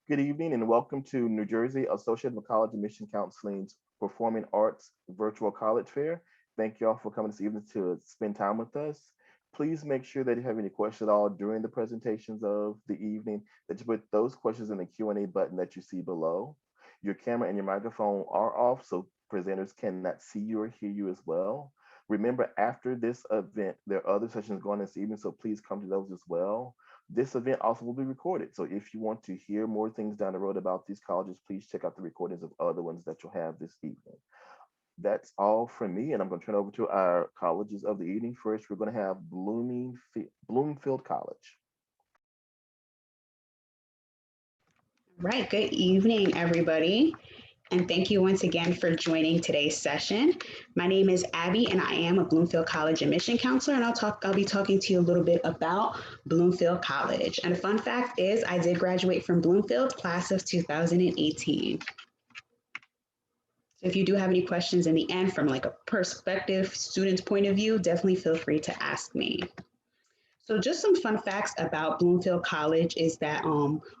Good evening and welcome to New Jersey Associate of College Admission Counseling's Performing Arts Virtual College Fair. Thank you all for coming this evening to spend time with us. Please make sure that if you have any questions at all during the presentations of the evening, that you put those questions in the Q&A button that you see below. Your camera and your microphone are off, so presenters cannot see you or hear you as well. Remember, after this event, there are other sessions going this evening, so please come to those as well. This event also will be recorded. So if you want to hear more things down the road about these colleges, please check out the recordings of other ones that you'll have this evening. That's all from me, and I'm going to turn over to our colleges of the evening. First, we're going to have Bloomfield College. Right, good evening, everybody. And thank you once again for joining today's session. My name is Abby, and I am a Bloomfield College admission counselor, and I'll be talking to you a little bit about Bloomfield College. And a fun fact is I did graduate from Bloomfield, class of 2018. So if you do have any questions in the end from like a prospective student's point of view, definitely feel free to ask me. So just some fun facts about Bloomfield College is that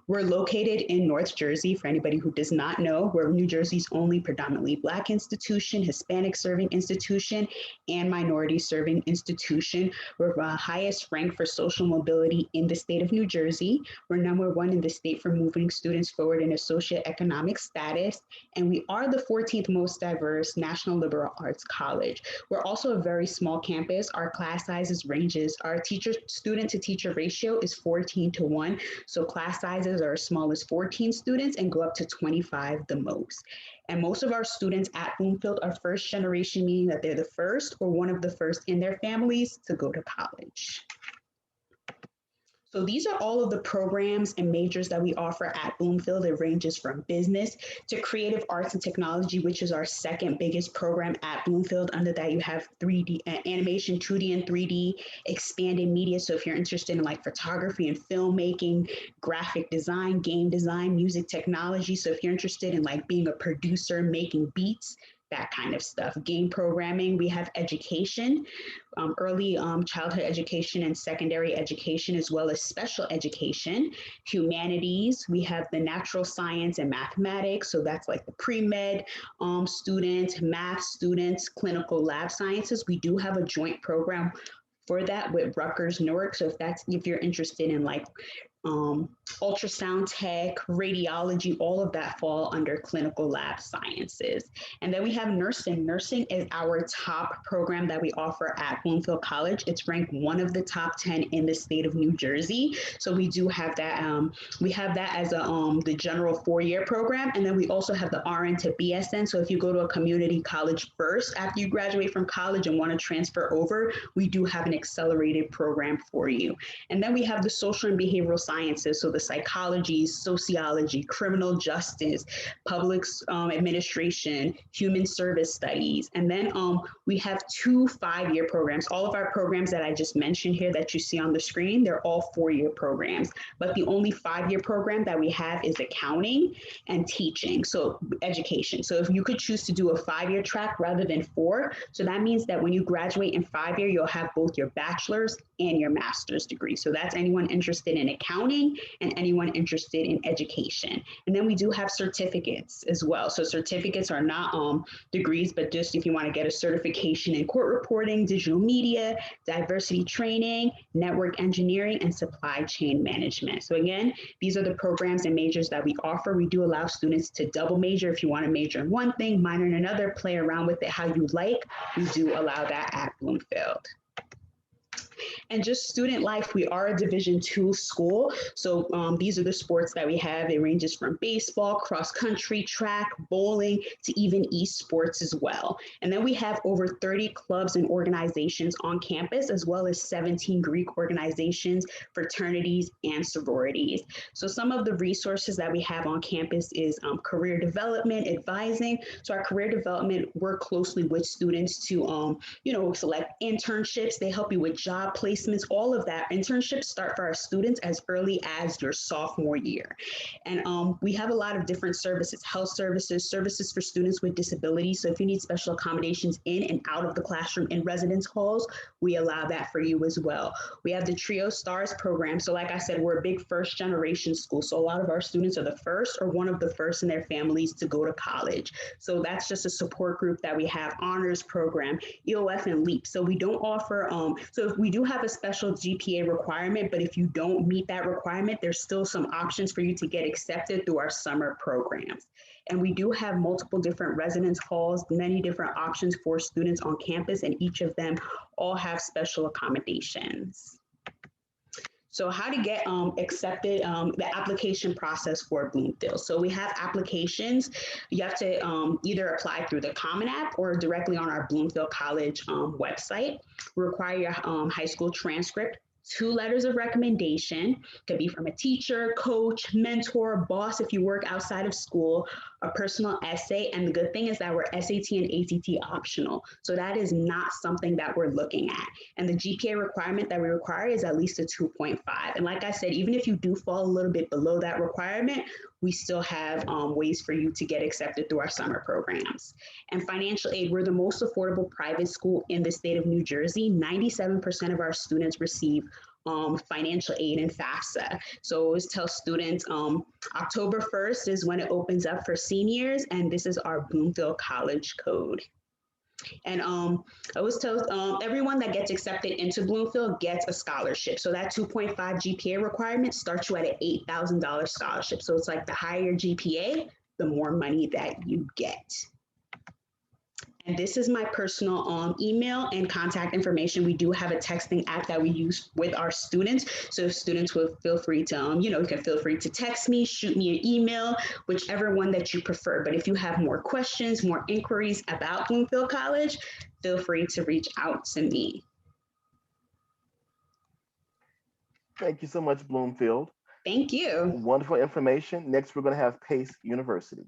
we're located in North Jersey. For anybody who does not know, we're New Jersey's only predominantly Black institution, Hispanic serving institution, and minority serving institution. We're the highest ranked for social mobility in the state of New Jersey. We're #1 in the state for moving students forward in a socioeconomic status. And we are the 14th most diverse national liberal arts college. We're also a very small campus. Our class sizes ranges, our student to teacher ratio is 14:1. So class sizes are as small as 14 students and go up to 25 the most. And most of our students at Bloomfield are first generation, meaning that they're the first or one of the first in their families to go to college. So these are all of the programs and majors that we offer at Bloomfield. It ranges from business to creative arts and technology, which is our second biggest program at Bloomfield. Under that, you have 3D animation, 2D and 3D, expanded media. So if you're interested in like photography and filmmaking, graphic design, game design, music technology. So if you're interested in like being a producer, making beats, that kind of stuff. Game programming, we have education, early childhood education and secondary education, as well as special education. Humanities, we have the natural science and mathematics. So that's like the pre-med students, math students, clinical lab sciences. We do have a joint program for that with Rutgers Newark. So if you're interested in like ultrasound tech, radiology, all of that fall under clinical lab sciences. And then we have nursing. Nursing is our top program that we offer at Bloomfield College. It's ranked one of the top 10 in the state of New Jersey. So we do have that. We have that as the general 4-year program. And then we also have the RN to BSN. So if you go to a community college first, after you graduate from college and want to transfer over, we do have an accelerated program for you. And then we have the social and behavioral sciences, so the psychology, sociology, criminal justice, public administration, human service studies. And then we have 2 5-year programs. All of our programs that I just mentioned here that you see on the screen, they're all 4-year programs. But the only 5-year program that we have is accounting and teaching, so education. So if you could choose to do a 5-year track rather than 4, so that means that when you graduate in 5-year, you'll have both your bachelor's and your master's degree. So that's anyone interested in accounting and anyone interested in education. And then we do have certificates as well. So certificates are not degrees, but just if you want to get a certification in court reporting, digital media, diversity training, network engineering, and supply chain management. So again, these are the programs and majors that we offer. We do allow students to double major if you want to major in one thing, minor in another, play around with it how you like. We do allow that at Bloomfield. And just student life, we are a Division II school. So these are the sports that we have. It ranges from baseball, cross country, track, bowling, to even esports as well. And then we have over 30 clubs and organizations on campus, as well as 17 Greek organizations, fraternities, and sororities. So some of the resources that we have on campus is career development, advising. So our career development work closely with students to, select internships. They help you with job job placements, all of that. Internships start for our students as early as your sophomore year. And we have a lot of different services, health services, services for students with disabilities. So if you need special accommodations in and out of the classroom in residence halls, we allow that for you as well. We have the Trio Stars program. So like I said, we're a big first generation school. So a lot of our students are the first or one of the first in their families to go to college. So that's just a support group that we have. Honors program, EOF and LEAP. So we don't offer, so if we do have a special GPA requirement, but if you don't meet that requirement, there's still some options for you to get accepted through our summer programs. And we do have multiple different residence halls, many different options for students on campus, and each of them all have special accommodations. So how to get accepted, the application process for Bloomfield. So we have applications. You have to either apply through the Common App or directly on our Bloomfield College website. We require your high school transcript, 2 letters of recommendation, could be from a teacher, coach, mentor, boss if you work outside of school, a personal essay. And the good thing is that we're SAT and ACT optional. So that is not something that we're looking at. And the GPA requirement that we require is at least a 2.5. And like I said, even if you do fall a little bit below that requirement, we still have ways for you to get accepted through our summer programs. And financial aid, we're the most affordable private school in the state of New Jersey. 97% of our students receive financial aid and FAFSA. So I always tell students October 1st is when it opens up for seniors, and this is our Bloomfield College code. And I always tell everyone that gets accepted into Bloomfield gets a scholarship. So that 2.5 GPA requirement starts you at an $8,000 scholarship. So it's like the higher your GPA, the more money that you get. And this is my personal email and contact information. We do have a texting app that we use with our students. So students will feel free to, you can feel free to text me, shoot me an email, whichever one that you prefer. But if you have more questions, more inquiries about Bloomfield College, feel free to reach out to me. Thank you so much, Bloomfield. Thank you. Wonderful information. Next, we're going to have Pace University.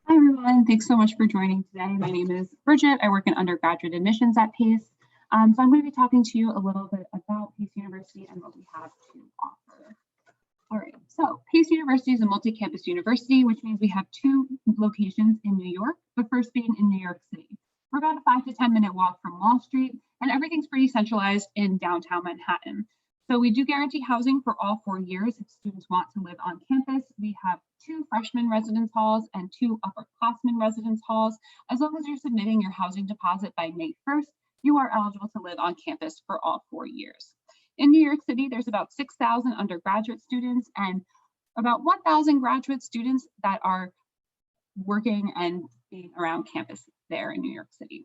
Hi, everyone. Thanks so much for joining today. My name is Bridget. I work in undergraduate admissions at Pace. So I'm going to be talking to you a little bit about Pace University and what we have to offer. All right, so Pace University is a multi-campus university, which means we have 2 locations in New York, the first being in New York City. We're about a 5 to 10 minute walk from Wall Street, and everything's pretty centralized in downtown Manhattan. So we do guarantee housing for all 4 years if students want to live on campus. We have 2 freshman residence halls and 2 upperclassmen residence halls. As long as you're submitting your housing deposit by May 1st, you are eligible to live on campus for all 4 years. In New York City, there's about 6,000 undergraduate students and about 1,000 graduate students that are working and being around campus there in New York City.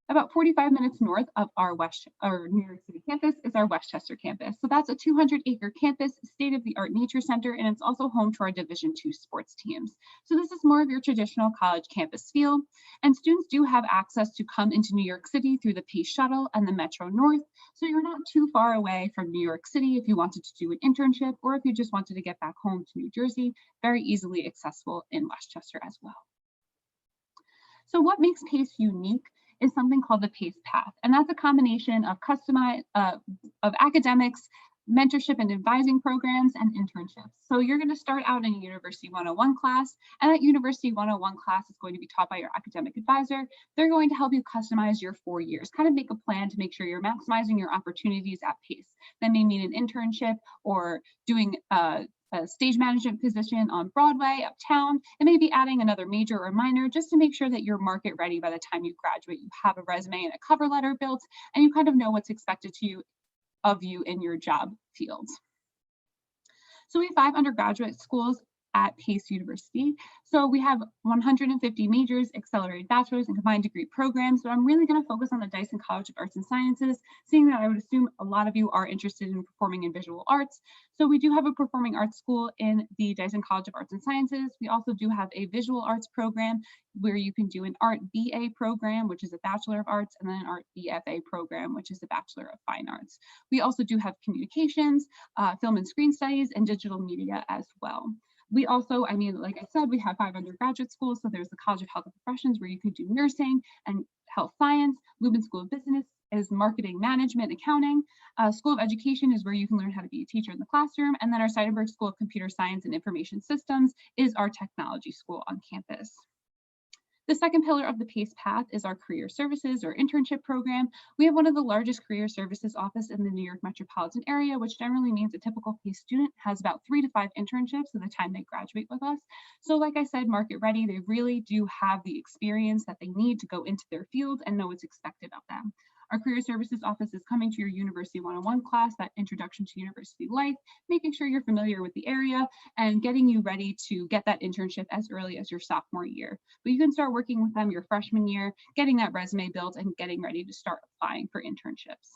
About 45 minutes north of our New York City campus is our Westchester campus. So that's a 200-acre campus, state-of-the-art nature center, and it's also home to our Division II sports teams. So this is more of your traditional college campus feel, and students do have access to come into New York City through the Pace Shuttle and the Metro North. So you're not too far away from New York City if you wanted to do an internship or if you just wanted to get back home to New Jersey, very easily accessible in Westchester as well. So what makes Pace unique is something called the PACE Path, and that's a combination of of academics, mentorship and advising programs, and internships. So you're going to start out in a University 101 class, and that University 101 class is going to be taught by your academic advisor. They're going to help you customize your 4 years, kind of make a plan to make sure you're maximizing your opportunities at Pace. That may mean an internship or doing a stage management position on Broadway, uptown. It may be adding another major or minor just to make sure that you're market ready by the time you graduate. You have a resume and a cover letter built, and you kind of know what's expected of you in your job fields. So we have 5 undergraduate schools at Pace University. So we have 150 majors, accelerated bachelor's, and combined degree programs, but I'm really going to focus on the Dyson College of Arts and Sciences, seeing that I would assume a lot of you are interested in performing and visual arts. So we do have a performing arts school in the Dyson College of Arts and Sciences. We also do have a visual arts program where you can do an art BA program, which is a Bachelor of Arts, and then an art BFA program, which is a Bachelor of Fine Arts. We also do have communications, film and screen studies, and digital media as well. We also, like I said, we have 5 undergraduate schools. So there's the College of Health and Professions where you could do nursing and health science, Lubin School of Business, is marketing management, accounting. School of Education is where you can learn how to be a teacher in the classroom. And then our Seidenberg School of Computer Science and Information Systems is our technology school on campus. The second pillar of the PACE path is our career services or internship program. We have one of the largest career services office in the New York metropolitan area, which generally means a typical PACE student has about 3 to 5 internships at the time they graduate with us. So like I said, market ready, they really do have the experience that they need to go into their field and know what's expected of them. Our career services office is coming to your University 101 class, that introduction to university life, making sure you're familiar with the area and getting you ready to get that internship as early as your sophomore year. But you can start working with them your freshman year, getting that resume built and getting ready to start applying for internships.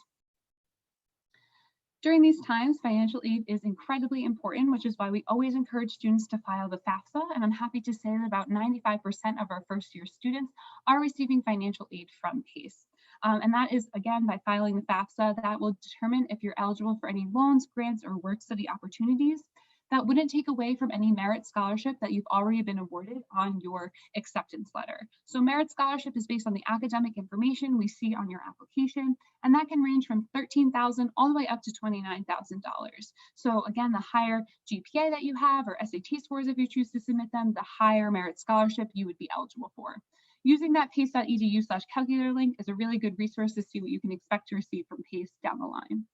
During these times, financial aid is incredibly important, which is why we always encourage students to file the FAFSA. And I'm happy to say that about 95% of our first year students are receiving financial aid from PACE. And that is, again, by filing the FAFSA, that will determine if you're eligible for any loans, grants, or work study opportunities. That wouldn't take away from any merit scholarship that you've already been awarded on your acceptance letter. So merit scholarship is based on the academic information we see on your application, and that can range from $13,000 all the way up to $29,000. So again, the higher GPA that you have or SAT scores if you choose to submit them, the higher merit scholarship you would be eligible for. Using that pace.edu/calculator link is a really good resource to see what you can expect to receive from PACE down the line.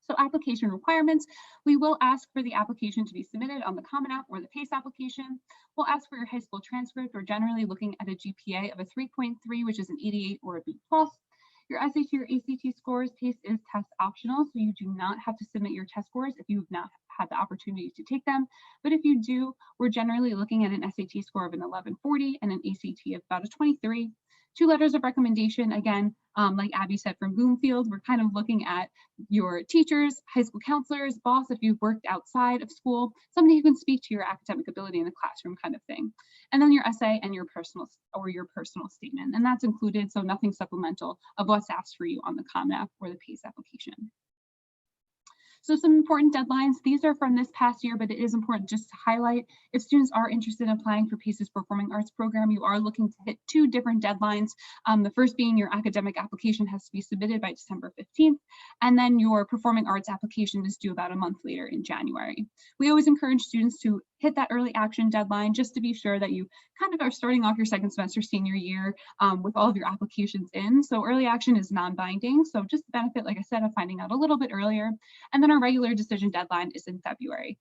So application requirements, we will ask for the application to be submitted on the Common App or the PACE application. We'll ask for your high school transcript. We're generally looking at a GPA of a 3.3, which is an 88 or a B+. Your SAT or ACT scores, PACE is test optional, so you do not have to submit your test scores if you've not had the opportunity to take them. But if you do, we're generally looking at an SAT score of an 1140 and an ACT of about a 23. 2 letters of recommendation, again, like Abby said from Bloomfield, we're kind of looking at your teachers, high school counselors, boss if you've worked outside of school, somebody who can speak to your academic ability in the classroom kind of thing. And then your essay and your personal statement. And that's included, so nothing supplemental of what's asked for you on the Common App or the PACE application. So some important deadlines, these are from this past year, but it is important just to highlight, if students are interested in applying for PACE's Performing Arts program, you are looking to hit 2 different deadlines. The first being your academic application has to be submitted by December 15th, and then your Performing Arts application is due about a month later in January. We always encourage students to hit that early action deadline just to be sure that you kind of are starting off your second semester senior year with all of your applications in. So early action is non-binding, so just the benefit, like I said, of finding out a little bit earlier. And then our regular decision deadline is in February.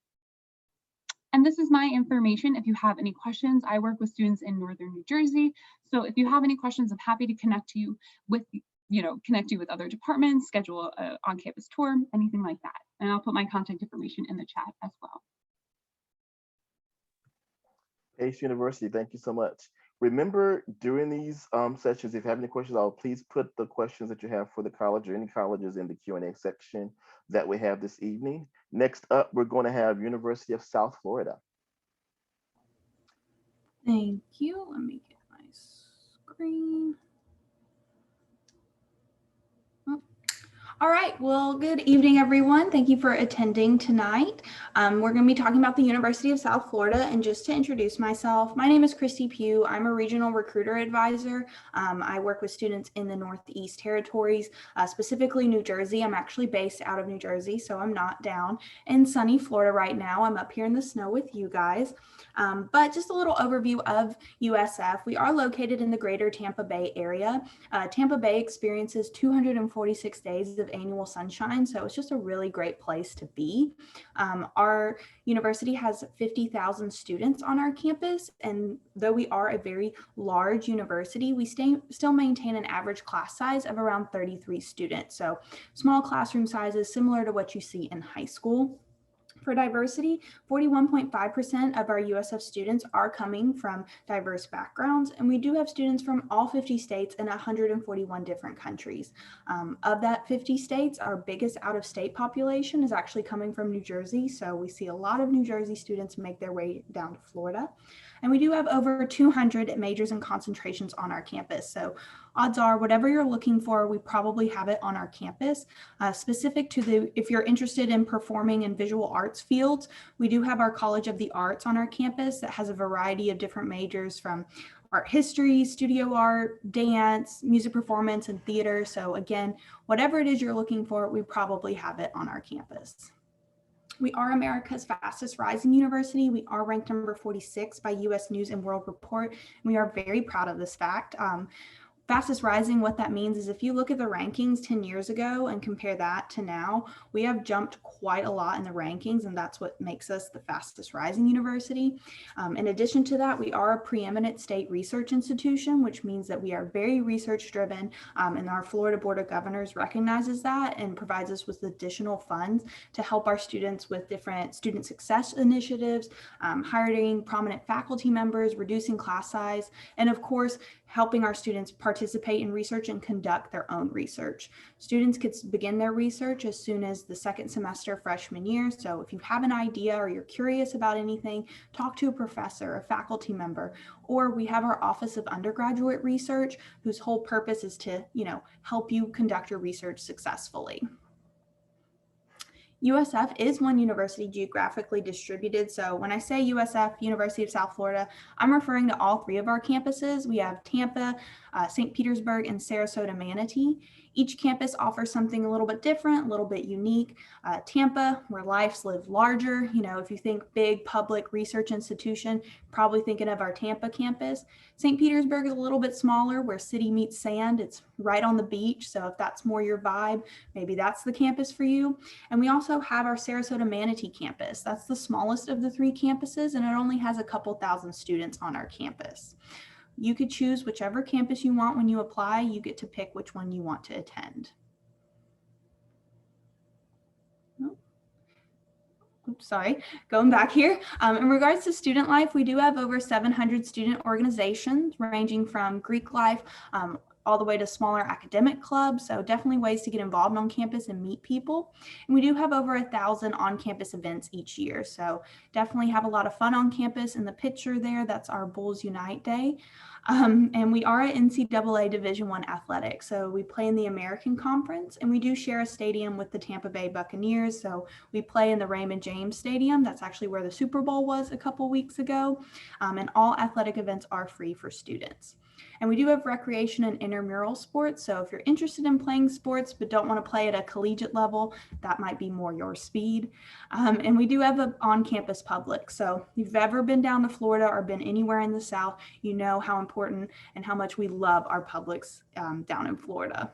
And this is my information. If you have any questions, I work with students in Northern New Jersey. So if you have any questions, I'm happy to connect you with other departments, schedule an on-campus tour, anything like that. And I'll put my contact information in the chat as well. PACE University, thank you so much. Remember, during these sessions, if you have any questions, please put the questions that you have for the college or any colleges in the Q&A section that we have this evening. Next up, we're going to have University of South Florida. Thank you. Let me get my screen. All right, well, good evening, everyone. Thank you for attending tonight. We're going to be talking about the University of South Florida, and just to introduce myself, my name is Christy Pugh. I'm a regional recruiter advisor. I work with students in the Northeast territories, specifically New Jersey. I'm actually based out of New Jersey, so I'm not down in sunny Florida right now. I'm up here in the snow with you guys. But just a little overview of USF. We are located in the greater Tampa Bay area. Tampa Bay experiences 246 days of annual sunshine, so it's just a really great place to be. Our university has 50,000 students on our campus, and though we are a very large university, we still maintain an average class size of around 33 students. So small classroom sizes similar to what you see in high school. For diversity, 41.5% of our USF students are coming from diverse backgrounds, and we do have students from all 50 states and 141 different countries. Of that 50 states, our biggest out-of-state population is actually coming from New Jersey, so we see a lot of New Jersey students make their way down to Florida. And we do have over 200 majors and concentrations on our campus, so odds are whatever you're looking for, we probably have it on our campus. Specific to if you're interested in performing and visual arts fields, we do have our College of the Arts on our campus that has a variety of different majors from art history, studio art, dance, music performance, and theater. So again, whatever it is you're looking for, we probably have it on our campus. We are America's fastest rising university. We are ranked number 46 by US News and World Report. And we are very proud of this fact. Fastest rising, what that means is if you look at the rankings 10 years ago and compare that to now, we have jumped quite a lot in the rankings, and that's what makes us the fastest rising university. In addition to that, we are a preeminent state research institution, which means that we are very research driven, and our Florida Board of Governors recognizes that and provides us with additional funds to help our students with different student success initiatives, hiring prominent faculty members, reducing class size, and of course, helping our students participate in research and conduct their own research. Students could begin their research as soon as the second semester freshman year. So if you have an idea or you're curious about anything, talk to a professor, a faculty member, or we have our Office of Undergraduate Research, whose whole purpose is to, help you conduct your research successfully. USF is one university geographically distributed. So when I say USF, University of South Florida, I'm referring to all three of our campuses. We have Tampa, St. Petersburg, and Sarasota Manatee. Each campus offers something a little bit different, a little bit unique. Tampa, where lives live larger. If you think big public research institution, probably thinking of our Tampa campus. St. Petersburg is a little bit smaller, where city meets sand. It's right on the beach. So if that's more your vibe, maybe that's the campus for you. And we also have our Sarasota Manatee campus. That's the smallest of the three campuses, and it only has a couple thousand students on our campus. You could choose whichever campus you want when you apply. You get to pick which one you want to attend. Oops, sorry, going back here. In regards to student life, we do have over 700 student organizations ranging from Greek life all the way to smaller academic clubs. So definitely ways to get involved on campus and meet people. And we do have over 1,000 on-campus events each year. So definitely have a lot of fun on campus. In the picture there, that's our Bulls Unite Day. And we are at NCAA Division I athletics. So we play in the American Conference, and we do share a stadium with the Tampa Bay Buccaneers. So we play in the Raymond James Stadium. That's actually where the Super Bowl was a couple weeks ago. And all athletic events are free for students. And we do have recreation and intramural sports. So if you're interested in playing sports but don't want to play at a collegiate level, that might be more your speed. And we do have an on-campus public. So if you've ever been down to Florida or been anywhere in the South, you know how important and how much we love our publics down in Florida.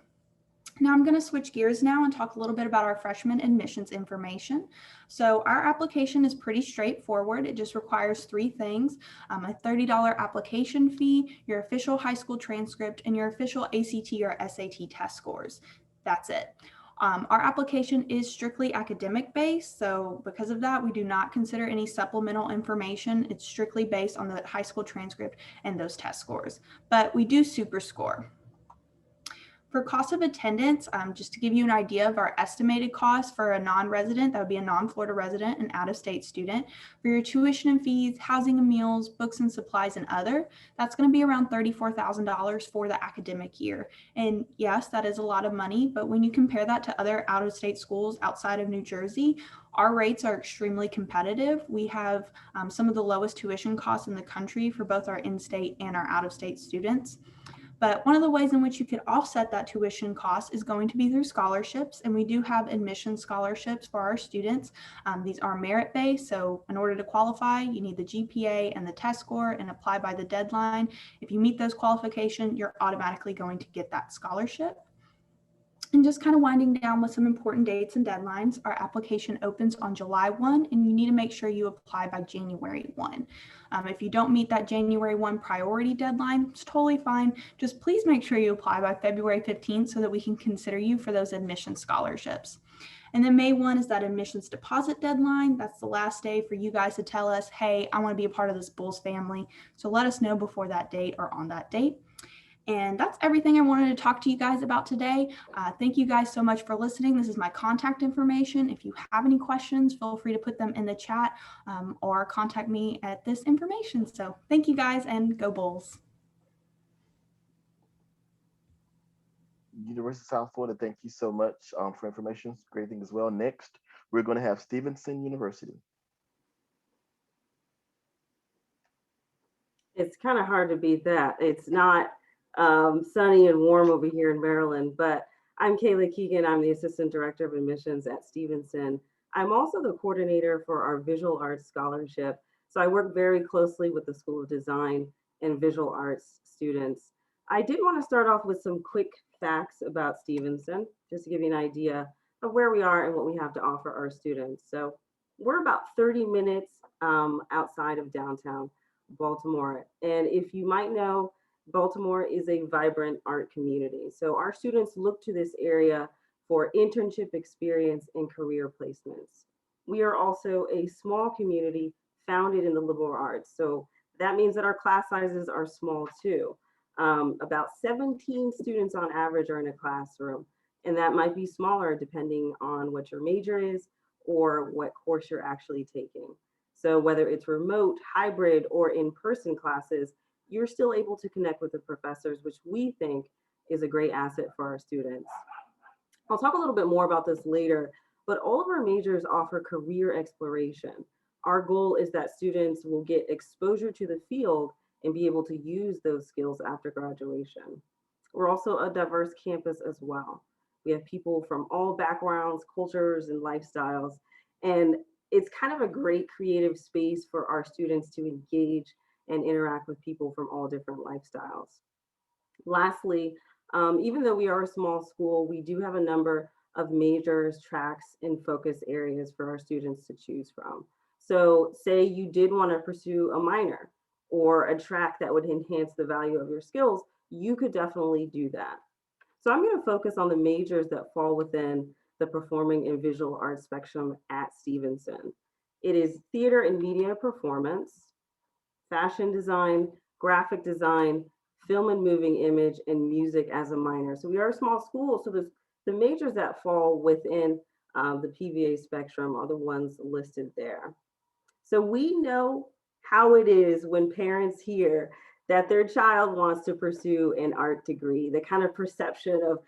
Now I'm going to switch gears now and talk a little bit about our freshman admissions information. So our application is pretty straightforward. It just requires three things: a $30 application fee, your official high school transcript, and your official ACT or SAT test scores. That's it. Our application is strictly academic based. So because of that, we do not consider any supplemental information. It's strictly based on the high school transcript and those test scores, but we do super score. For cost of attendance, just to give you an idea of our estimated cost for a non-resident, that would be a non-Florida resident and out-of-state student, for your tuition and fees, housing and meals, books and supplies, and other, that's going to be around $34,000 for the academic year. And yes, that is a lot of money, but when you compare that to other out-of-state schools outside of New Jersey, our rates are extremely competitive. We have some of the lowest tuition costs in the country for both our in-state and our out-of-state students. But one of the ways in which you could offset that tuition cost is going to be through scholarships. And we do have admission scholarships for our students. These are merit-based. So in order to qualify, you need the GPA and the test score and apply by the deadline. If you meet those qualifications, you're automatically going to get that scholarship. And just kind of winding down with some important dates and deadlines, our application opens on July 1, and you need to make sure you apply by January 1. If you don't meet that January 1 priority deadline, it's totally fine. Just please make sure you apply by February 15th so that we can consider you for those admission scholarships. And then May 1 is that admissions deposit deadline. That's the last day for you guys to tell us, hey, I want to be a part of this Bulls family. So let us know before that date or on that date. And that's everything I wanted to talk to you guys about today. Thank you guys so much for listening. This is my contact information. If you have any questions, feel free to put them in the chat or contact me at this information. So thank you guys, and go Bulls. University of South Florida, thank you so much for information. It's a great thing as well. Next, we're going to have Stevenson University. It's kind of hard to beat that. It's not sunny and warm over here in Maryland, but I'm Kayla Keegan. I'm the Assistant Director of Admissions at Stevenson. I'm also the coordinator for our Visual Arts Scholarship. So I work very closely with the School of Design and Visual Arts students. I did want to start off with some quick facts about Stevenson, just to give you an idea of where we are and what we have to offer our students. So we're about 30 minutes outside of downtown Baltimore. And if you might know, Baltimore is a vibrant art community. So our students look to this area for internship experience and career placements. We are also a small community founded in the liberal arts. So that means that our class sizes are small too. About 17 students on average are in a classroom, and that might be smaller depending on what your major is or what course you're actually taking. So whether it's remote, hybrid, or in-person classes, you're still able to connect with the professors, which we think is a great asset for our students. I'll talk a little bit more about this later, but all of our majors offer career exploration. Our goal is that students will get exposure to the field and be able to use those skills after graduation. We're also a diverse campus as well. We have people from all backgrounds, cultures, and lifestyles, and it's kind of a great creative space for our students to engage and interact with people from all different lifestyles. Lastly, even though we are a small school, we do have a number of majors, tracks, and focus areas for our students to choose from. So say you did want to pursue a minor or a track that would enhance the value of your skills, you could definitely do that. So I'm going to focus on the majors that fall within the performing and visual arts spectrum at Stevenson. It is theater and media performance, fashion design, graphic design, film and moving image, and music as a minor. So we are a small school, so there's the majors that fall within the PVA spectrum are the ones listed there. So we know how it is when parents hear that their child wants to pursue an art degree, the kind of perception of,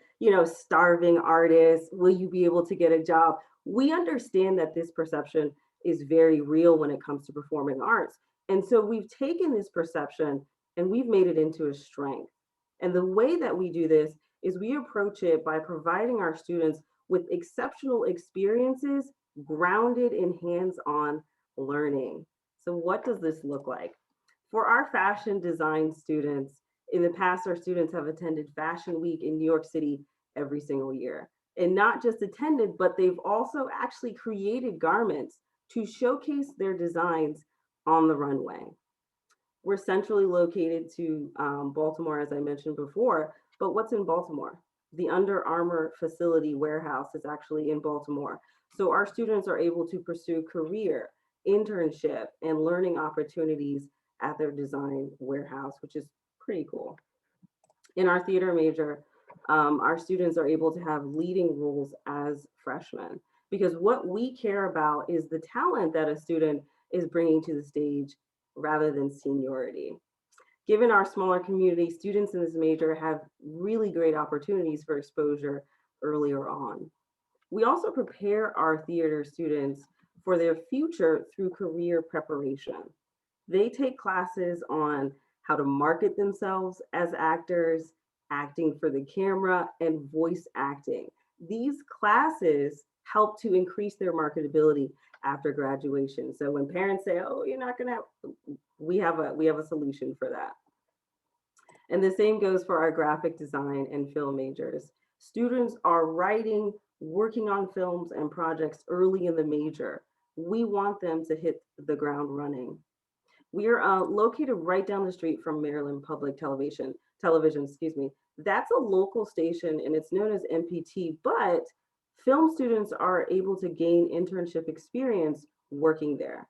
starving artists, will you be able to get a job? We understand that this perception is very real when it comes to performing arts. And so we've taken this perception and we've made it into a strength. And the way that we do this is we approach it by providing our students with exceptional experiences grounded in hands-on learning. So what does this look like? For our fashion design students, in the past, our students have attended Fashion Week in New York City every single year. And not just attended, but they've also actually created garments to showcase their designs on the runway. We're centrally located to Baltimore, as I mentioned before, but what's in Baltimore? The Under Armour facility warehouse is actually in Baltimore. So our students are able to pursue career, internship, and learning opportunities at their design warehouse, which is pretty cool. In our theater major, our students are able to have leading roles as freshmen, because what we care about is the talent that a student is bringing to the stage rather than seniority. Given our smaller community, students in this major have really great opportunities for exposure earlier on. We also prepare our theater students for their future through career preparation. They take classes on how to market themselves as actors, acting for the camera, and voice acting. These classes help to increase their marketability after graduation. So when parents say, "Oh, you're not gonna have," we have a solution for that. And the same goes for our graphic design and film majors. Students are writing, working on films and projects early in the major. We want them to hit the ground running. We are located right down the street from Maryland Public Television, That's a local station and it's known as MPT, but film students are able to gain internship experience working there.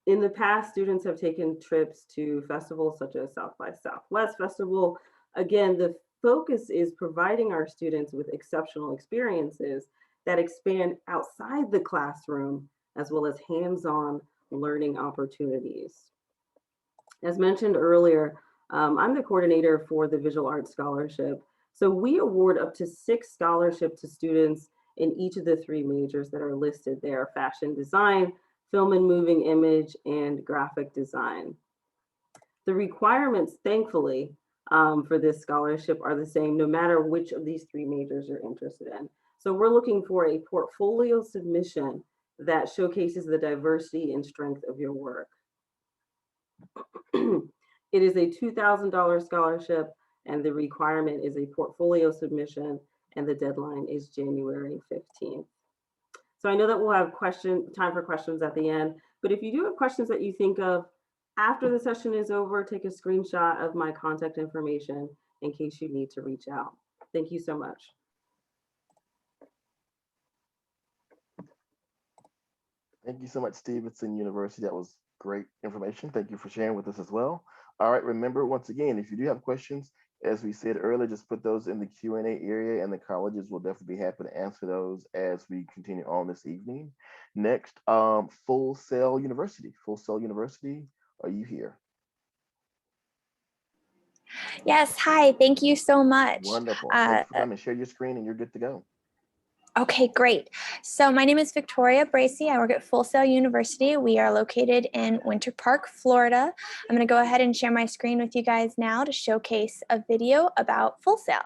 In the past, students have taken trips to festivals such as South by Southwest Festival. Again, the focus is providing our students with exceptional experiences that expand outside the classroom, as well as hands-on learning opportunities. As mentioned earlier, I'm the coordinator for the Visual Arts Scholarship. So we award up to 6 scholarships to students in each of the 3 majors that are listed there: fashion design, film and moving image, and graphic design. The requirements, thankfully, for this scholarship are the same no matter which of these 3 majors you're interested in. So we're looking for a portfolio submission that showcases the diversity and strength of your work. It is a $2,000 scholarship, and the requirement is a portfolio submission, and the deadline is January 15th. So I know that we'll have time for questions at the end, but if you do have questions that you think of after the session is over, take a screenshot of my contact information in case you need to reach out. Thank you so much. Thank you so much, Stevenson University. That was great information. Thank you for sharing with us as well. All right, remember, once again, if you do have questions, as we said earlier, just put those in the Q&A area, and the colleges will definitely be happy to answer those as we continue on this evening. Next, Full Sail University. Full Sail University, are you here? Yes, hi, thank you so much. Wonderful. Thank you for coming. Share your screen and you're good to go. Okay, great. So my name is Victoria Bracey. I work at Full Sail University. We are located in Winter Park, Florida. I'm going to go ahead and share my screen with you guys now to showcase a video about Full Sail.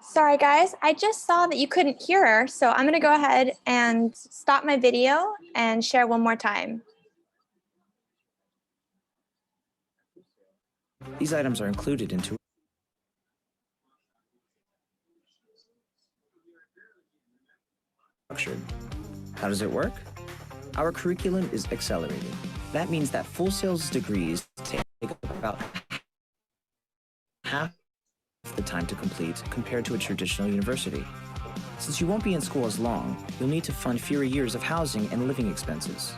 Sorry guys, I just saw that you couldn't hear her, so I'm going to go ahead and stop my video and share one more time. These items are included into structured. How does it work? Our curriculum is accelerated. That means that Full Sail's degrees take about half the time to complete compared to a traditional university. Since you won't be in school as long, you'll need to fund fewer years of housing and living expenses.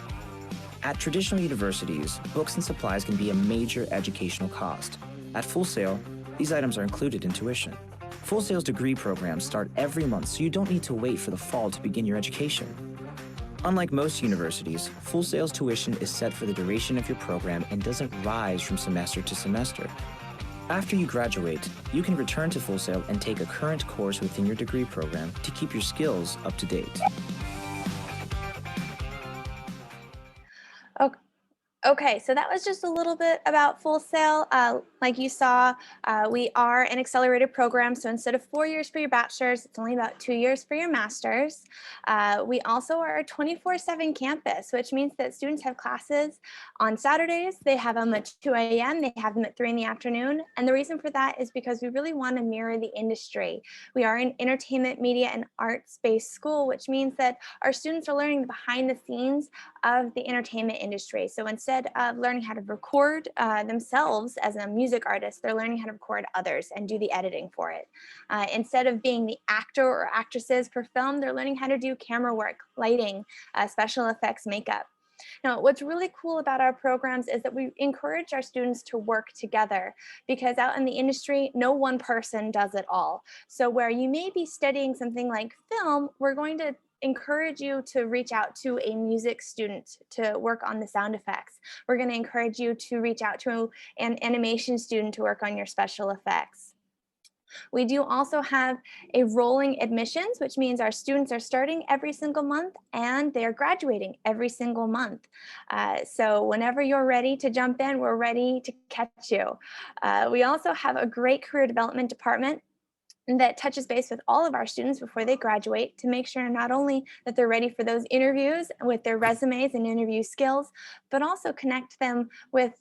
At traditional universities, books and supplies can be a major educational cost. At Full Sail, these items are included in tuition. Full Sail's degree programs start every month, so you don't need to wait for the fall to begin your education. Unlike most universities, Full Sail's tuition is set for the duration of your program and doesn't rise from semester to semester. After you graduate, you can return to Full Sail and take a current course within your degree program to keep your skills up to date. Okay, so that was just a little bit about Full Sail. Like you saw, we are an accelerated program. So instead of 4 years for your bachelor's, it's only about 2 years for your master's. We also are a 24/7 campus, which means that students have classes on Saturdays. They have them at 2 a.m. They have them at 3 in the afternoon. And the reason for that is because we really want to mirror the industry. We are an entertainment, media, and arts-based school, which means that our students are learning the behind the scenes of the entertainment industry. So instead of learning how to record themselves as a music artist, they're learning how to record others and do the editing for it. Instead of being the actor or actresses for film, they're learning how to do camera work, lighting, special effects, makeup. Now, what's really cool about our programs is that we encourage our students to work together, because out in the industry, no one person does it all. So where you may be studying something like film, we're going to encourage you to reach out to a music student to work on the sound effects. We're going to encourage you to reach out to an animation student to work on your special effects. We do also have a rolling admissions, which means our students are starting every single month and they're graduating every single month. So whenever you're ready to jump in, we're ready to catch you. We also have a great career development department that touches base with all of our students before they graduate to make sure not only that they're ready for those interviews with their resumes and interview skills, but also connect them with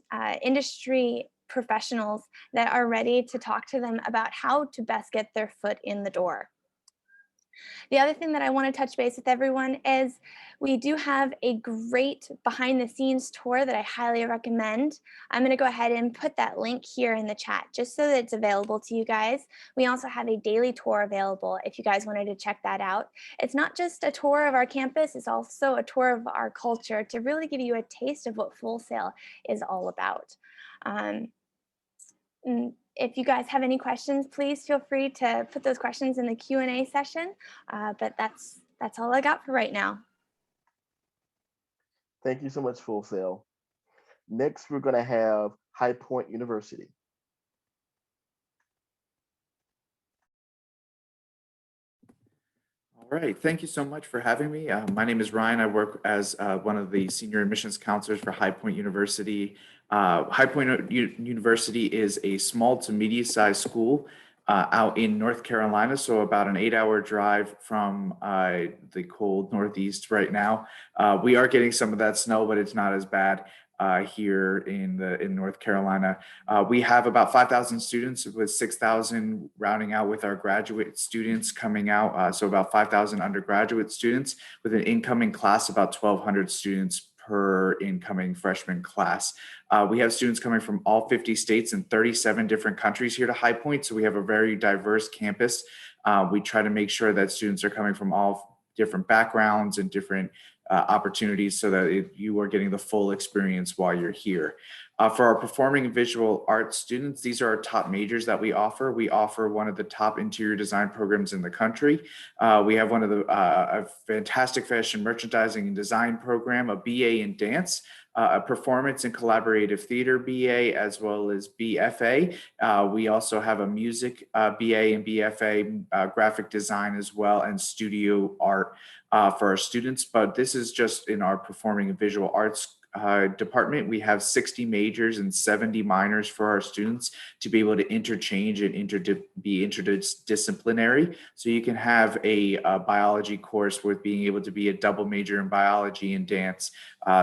industry professionals that are ready to talk to them about how to best get their foot in the door. The other thing that I want to touch base with everyone is we do have a great behind the scenes tour that I highly recommend. I'm going to go ahead and put that link here in the chat just so that it's available to you guys. We also have a daily tour available if you guys wanted to check that out. It's not just a tour of our campus, it's also a tour of our culture to really give you a taste of what Full Sail is all about. If you guys have any questions, please feel free to put those questions in the Q&A session. But that's all I got for right now. Thank you so much, Full Sail. Next, we're going to have High Point University. All right, thank you so much for having me. My name is Ryan. I work as one of the senior admissions counselors for High Point University. High Point University is a small to medium-sized school out in North Carolina, so about an 8-hour drive from the cold Northeast right now. We are getting some of that snow, but it's not as bad here in North Carolina. We have about 5,000 students, with 6,000 rounding out with our graduate students coming out. So about 5,000 undergraduate students, with an incoming class about 1,200 students per incoming freshman class. We have students coming from all 50 states and 37 different countries here to High Point. So we have a very diverse campus. We try to make sure that students are coming from all different backgrounds and different opportunities, so that you are getting the full experience while you're here. For our performing and visual arts students, these are our top majors that we offer. We offer one of the top interior design programs in the country. We have one of the a fantastic fashion merchandising and design program, a BA in dance, a performance and collaborative theater BA, as well as BFA. We also have a music BA and BFA, graphic design as well, and studio art for our students. But this is just in our performing and visual arts department. We have 60 majors and 70 minors for our students to be able to interchange and be interdisciplinary. So you can have a biology course with being able to be a double major in biology and dance.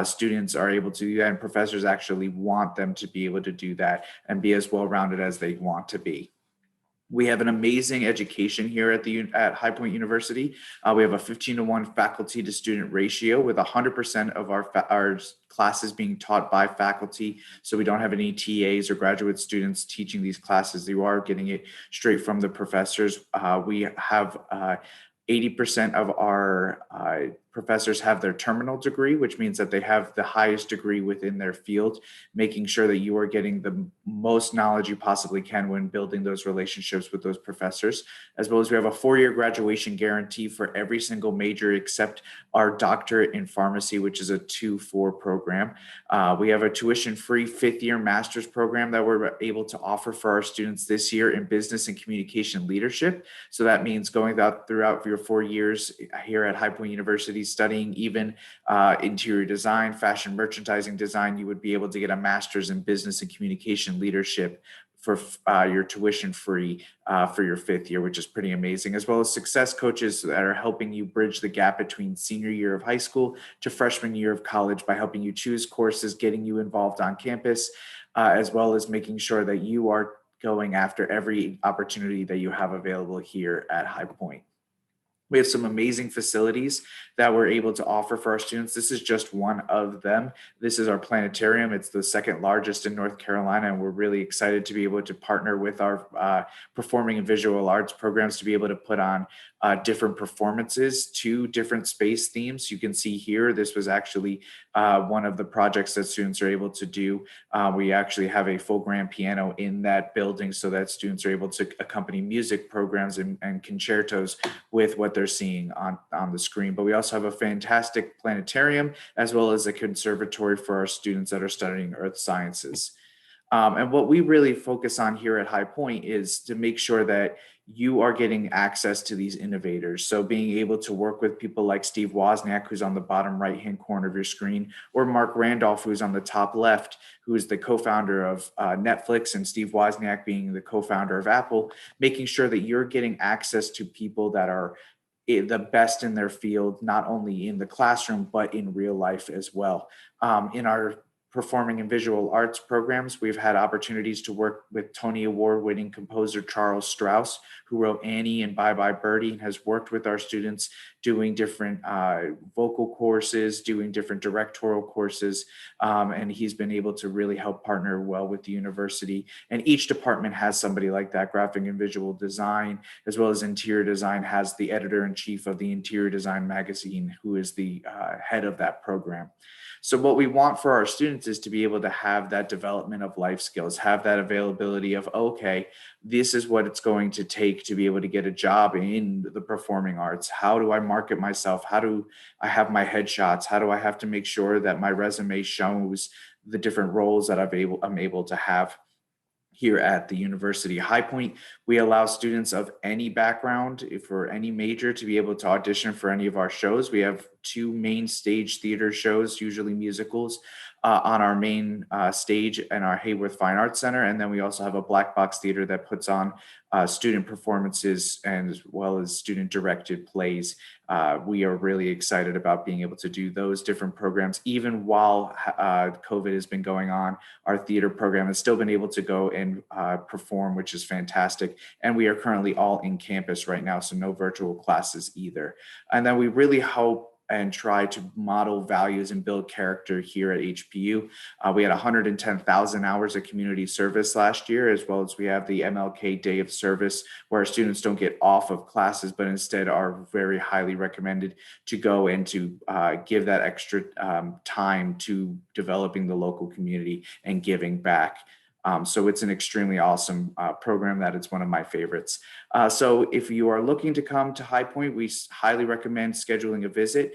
Students are able to do that, and professors actually want them to be able to do that and be as well-rounded as they want to be. We have an amazing education here at High Point University. We have a 15-to-1 faculty to student ratio, with 100% of our classes being taught by faculty. So we don't have any TAs or graduate students teaching these classes. You are getting it straight from the professors. We have 80% of our professors have their terminal degree, which means that they have the highest degree within their field, making sure that you are getting the most knowledge you possibly can when building those relationships with those professors. As well as we have a 4-year graduation guarantee for every single major except our doctorate in pharmacy, which is a 2-4 program. We have a tuition-free 5th-year master's program that we're able to offer for our students this year in business and communication leadership. So that means going throughout your 4 years here at High Point University, University studying even interior design, fashion merchandising design, you would be able to get a master's in business and communication leadership for your tuition free for your 5th year, which is pretty amazing, as well as success coaches that are helping you bridge the gap between senior year of high school to freshman year of college by helping you choose courses, getting you involved on campus, as well as making sure that you are going after every opportunity that you have available here at High Point. We have some amazing facilities that we're able to offer for our students. This is just one of them. This is our planetarium. It's the second largest in North Carolina, and we're really excited to be able to partner with our performing and visual arts programs to be able to put on different performances to different space themes. You can see here, this was actually one of the projects that students are able to do. We actually have a full grand piano in that building so that students are able to accompany music programs and concertos with what they're seeing on the screen. But we also have a fantastic planetarium as well as a conservatory for our students that are studying earth sciences. And what we really focus on here at High Point is to make sure that you are getting access to these innovators. So being able to work with people like Steve Wozniak, who's on the bottom right-hand corner of your screen, or Mark Randolph, who's on the top left, who is the co-founder of Netflix, and Steve Wozniak being the co-founder of Apple, making sure that you're getting access to people that are the best in their field, not only in the classroom, but in real life as well. In our performing and visual arts programs, we've had opportunities to work with Tony Award-winning composer Charles Strauss, who wrote Annie and Bye Bye Birdie, and has worked with our students doing different vocal courses, doing different directorial courses, and he's been able to really help partner well with the university. And each department has somebody like that. Graphic and visual design, as well as interior design, has the editor-in-chief of the Interior Design magazine, who is the head of that program. So what we want for our students is to be able to have that development of life skills, have that availability of, okay, this is what it's going to take to be able to get a job in the performing arts. How do I market myself? How do I have my headshots? How do I have to make sure that my resume shows the different roles that I'm able to have here at the University of High Point? We allow students of any background for any major to be able to audition for any of our shows. We have 2 main stage theater shows, usually musicals, on our main stage in our Hayworth Fine Arts Center. And then we also have a black box theater that puts on student performances and as well as student directed plays. We are really excited about being able to do those different programs. Even while COVID has been going on, our theater program has still been able to go and perform, which is fantastic. And we are currently all in campus right now, so no virtual classes either. And then we really hope and try to model values and build character here at HPU. We had 110,000 hours of community service last year, as well as we have the MLK Day of Service, where our students don't get off of classes, but instead are very highly recommended to go and to give that extra time to developing the local community and giving back. So it's an extremely awesome program that it's one of my favorites. So if you are looking to come to High Point, we highly recommend scheduling a visit.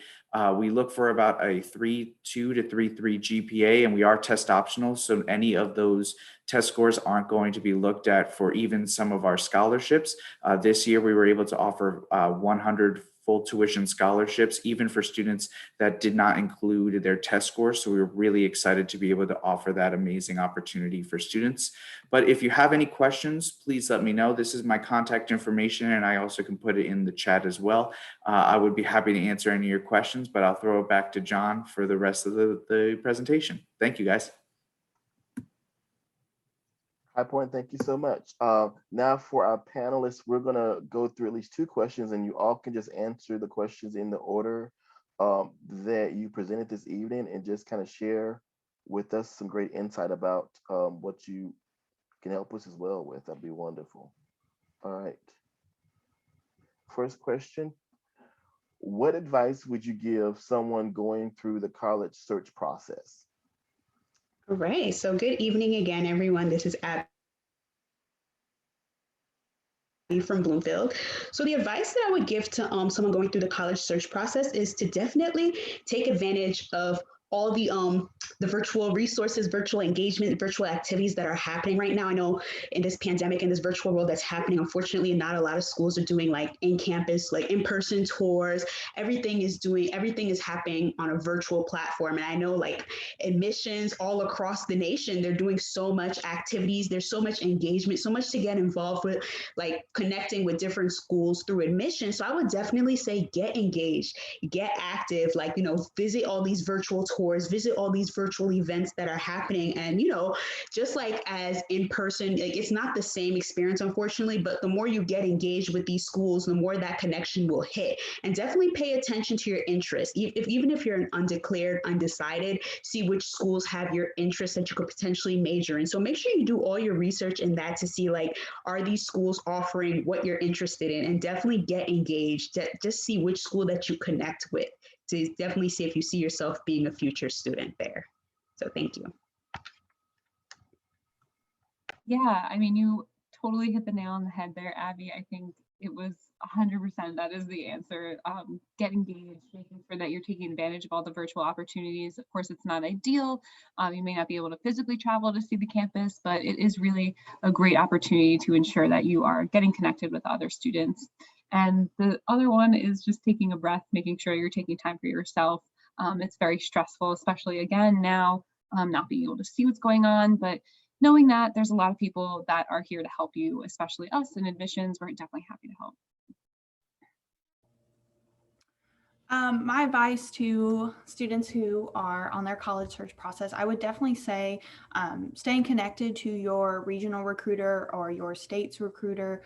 We look for about a 3.2 to 3.3 GPA, and we are test optional. So any of those test scores aren't going to be looked at for even some of our scholarships. This year, we were able to offer 100 full tuition scholarships, even for students that did not include their test scores. So we were really excited to be able to offer that amazing opportunity for students. But if you have any questions, please let me know. This is my contact information, and I also can put it in the chat as well. I would be happy to answer any of your questions, but I'll throw it back to John for the rest of the presentation. Thank you, guys. High Point, thank you so much. Now for our panelists, we're gonna go through at least 2 questions, and you all can just answer the questions in the order that you presented this evening, and just kind of share with us some great insight about what you can help us as well with. That'd be wonderful. All right. First question, what advice would you give someone going through the college search process? All right, so good evening again, everyone. This is Abby from Bloomfield. So the advice that I would give to someone going through the college search process is to definitely take advantage of all the virtual resources, virtual engagement, virtual activities that are happening right now. I know in this pandemic, in this virtual world that's happening, unfortunately, not a lot of schools are doing like in-campus, like in-person tours. Everything is happening on a virtual platform. And I know like admissions all across the nation, they're doing so much activities. There's so much engagement, so much to get involved with, like connecting with different schools through admission. So I would definitely say get engaged, get active, like, you know, visit all these virtual tours, visit all these virtual events that are happening. And, you know, just like as in person, like it's not the same experience, unfortunately, but the more you get engaged with these schools, the more that connection will hit. And definitely pay attention to your interests. Even if you're an undeclared, undecided, see which schools have your interests that you could potentially major in. So make sure you do all your research in that to see like, are these schools offering what you're interested in? And definitely get engaged. Just see which school that you connect with to definitely see if you see yourself being a future student there. So thank you. Yeah, I mean, you totally hit the nail on the head there, Abby. I think it was 100% that is the answer. Get engaged, making sure that you're taking advantage of all the virtual opportunities. Of course, it's not ideal. You may not be able to physically travel to see the campus, but it is really a great opportunity to ensure that you are getting connected with other students. And the other one is just taking a breath, making sure you're taking time for yourself. It's very stressful, especially again now, not being able to see what's going on, but knowing that there's a lot of people that are here to help you, especially us in admissions, we're definitely happy to help. My advice to students who are on their college search process, I would definitely say staying connected to your regional recruiter or your state's recruiter,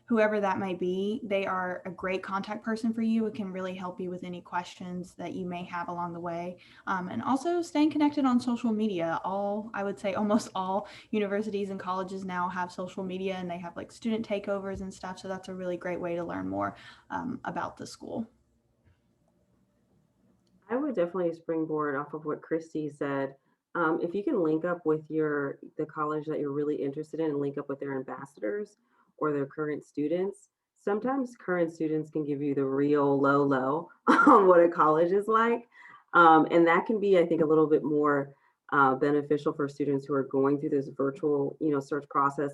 whoever that may be. They are a great contact person for you. It can really help you with any questions that you may have along the way. And also staying connected on social media. I would say almost all universities and colleges now have social media, and they have like student takeovers and stuff. So that's a really great way to learn more about the school. I would definitely springboard off of what Christy said. If you can link up with the college that you're really interested in and link up with their ambassadors or their current students, sometimes current students can give you the real low on what a college is like. And that can be, I think, a little bit more beneficial for students who are going through this virtual, search process.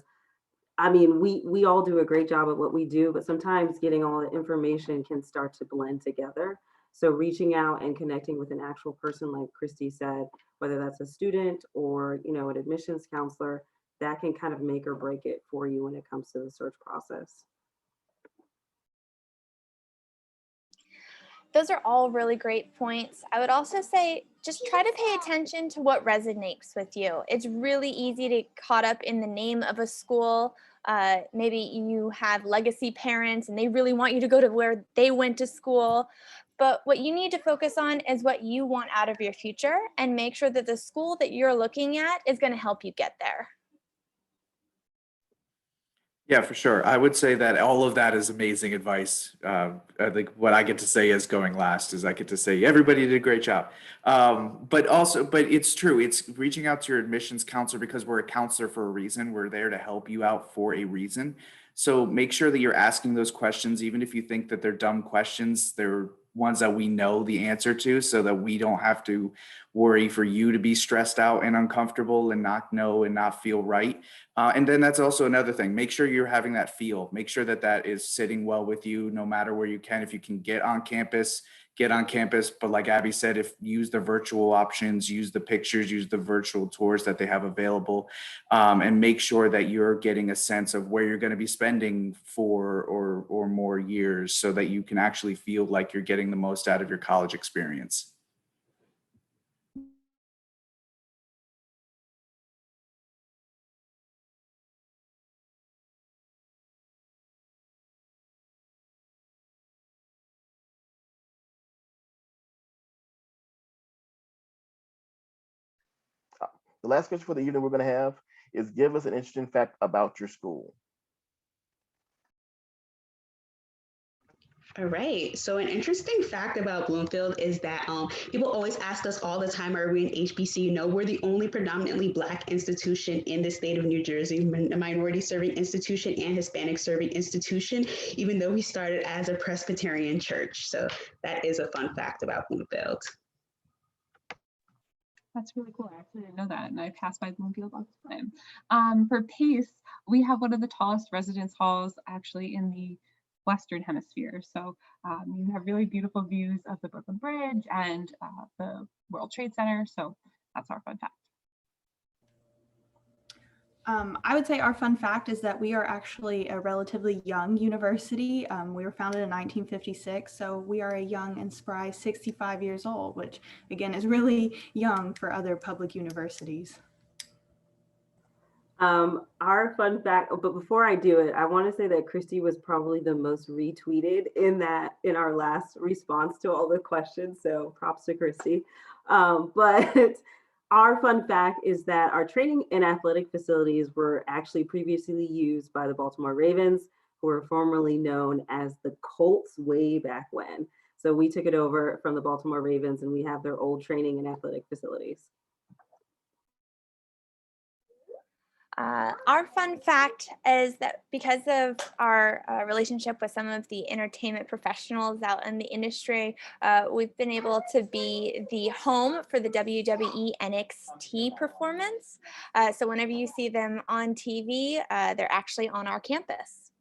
I mean, we all do a great job at what we do, but sometimes getting all the information can start to blend together. So reaching out and connecting with an actual person, like Christy said, whether that's a student or, an admissions counselor, that can kind of make or break it for you when it comes to the search process. Those are all really great points. I would also say just try to pay attention to what resonates with you. It's really easy to get caught up in the name of a school. Maybe you have legacy parents and they really want you to go to where they went to school. But what you need to focus on is what you want out of your future and make sure that the school that you're looking at is going to help you get there. Yeah, for sure. I would say that all of that is amazing advice. I think what I get to say as going last is I get to say everybody did a great job. But it's true. It's reaching out to your admissions counselor because we're a counselor for a reason. We're there to help you out for a reason. So make sure that you're asking those questions, even if you think that they're dumb questions. They're ones that we know the answer to, so that we don't have to worry for you to be stressed out and uncomfortable and not know and not feel right. And then that's also another thing. Make sure you're having that feel. Make sure that that is sitting well with you, no matter where you can. If you can get on campus. But like Abby said, use the virtual options, use the pictures, use the virtual tours that they have available, and make sure that you're getting a sense of where you're going to be spending 4 or more years, so that you can actually feel like you're getting the most out of your college experience. The last question for the evening we're going to have is give us an interesting fact about your school. All right. So an interesting fact about Bloomfield is that people always ask us all the time, are we an HBCU? No, we're the only predominantly Black institution in the state of New Jersey, a minority serving institution and Hispanic serving institution, even though we started as a Presbyterian church. So that is a fun fact about Bloomfield. That's really cool. I actually didn't know that, and I pass by Bloomfield all the time. For PACE, we have one of the tallest residence halls actually in the Western Hemisphere. So you have really beautiful views of the Brooklyn Bridge and the World Trade Center. So that's our fun fact. I would say our fun fact is that we are actually a relatively young university. We were founded in 1956, so we are a young and spry 65 years old, which again is really young for other public universities. Our fun fact, but before I do it, I want to say that Christy was probably the most retweeted in our last response to all the questions. So props to Christy. But our fun fact is that our training and athletic facilities were actually previously used by the Baltimore Ravens, who were formerly known as the Colts way back when. So we took it over from the Baltimore Ravens, and we have their old training and athletic facilities. Our fun fact is that because of our relationship with some of the entertainment professionals out in the industry, we've been able to be the home for the WWE NXT performance. So whenever you see them on TV, they're actually on our campus.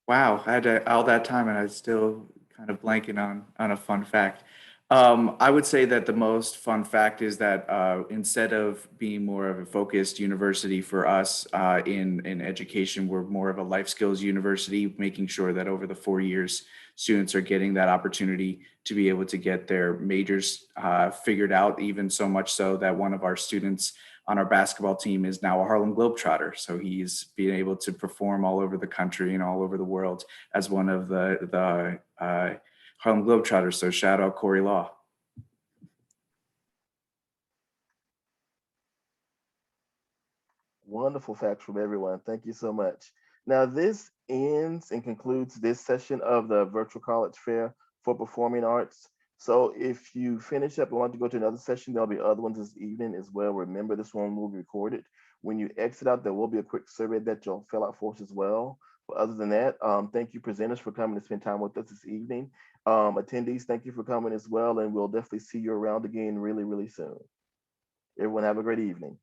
Wow, I had all that time and I was still kind of blanking on a fun fact. I would say that the most fun fact is that instead of being more of a focused university for us in education, we're more of a life skills university, making sure that over the 4 years, students are getting that opportunity to be able to get their majors figured out, even so much so that one of our students on our basketball team is now a Harlem Globetrotter. So he's being able to perform all over the country and all over the world as one of the Harlem Globetrotters. So shout out Corey Law. Wonderful facts from everyone. Thank you so much. Now, this ends and concludes this session of the Virtual College Fair for Performing Arts. So if you finish up and want to go to another session, there'll be other ones this evening as well. Remember, this one will be recorded. When you exit out, there will be a quick survey that you'll fill out for us as well. But other than that, thank you presenters for coming to spend time with us this evening. Attendees, thank you for coming as well, and we'll definitely see you around again really, really soon. Everyone have a great evening.